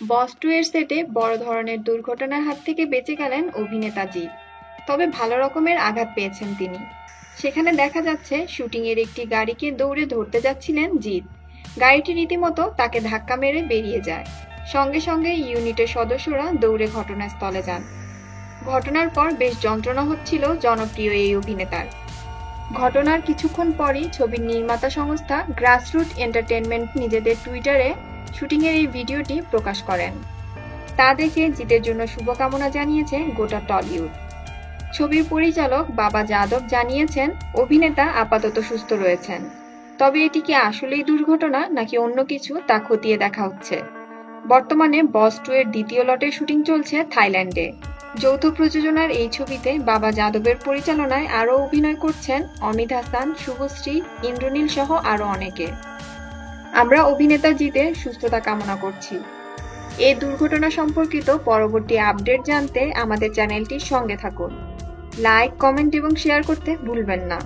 বস 2 এর সেটে বড় ধরনের দুর্ঘটনার হাত থেকে বেঁচে গেলেন অভিনেতা জিৎ। তবে ভালো রকমের আঘাত পেয়েছেন তিনি। সেখানে দেখা যাচ্ছে শুটিং এর একটি গাড়িকে দৌড়ে ধরতে যাচ্ছিলেন জিৎ। গাড়িটি রীতিমতো তাকে ধাক্কা মেরে বেরিয়ে যায়। সঙ্গে সঙ্গে ইউনিটের সদস্যরা দৌড়ে ঘটনাস্থলে যান। ঘটনার পর বেশ যন্ত্রণা হচ্ছিল জনপ্রিয় এই অভিনেতার। ঘটনার কিছুক্ষণ পরই ছবির নির্মাতা সংস্থা গ্রাসরুট এন্টারটেইনমেন্ট নিজেদের টুইটারে শুটিংয়ের এই ভিডিওটি প্রকাশ করেন। তা দেখে জিতের জন্য শুভকামনা জানিয়েছে গোটা টলিউড। ছবির পরিচালক বাবা যাদব জানিয়েছেন, অভিনেতা আপাতত সুস্থ রয়েছেন। তবে এটি কি আসলেই দুর্ঘটনা নাকি অন্য কিছু তা খতিয়ে দেখা হচ্ছে। বর্তমানে বস 2 এর দ্বিতীয় লটের শুটিং চলছে থাইল্যান্ডে। যৌথ প্রযোজনার এই ছবিতে বাবা যাদবের পরিচালনায় আরও অভিনয় করছেন অমিত হাসান, শুভশ্রী, ইন্দ্রনীল সহ আরও অনেকে। আমরা অভিনেতা জিতের সুস্থতা কামনা করছি। এই দুর্ঘটনা সম্পর্কিত পরবর্তী আপডেট জানতে আমাদের চ্যানেলটির সঙ্গে থাকুন। লাইক, কমেন্ট এবং শেয়ার করতে ভুলবেন না।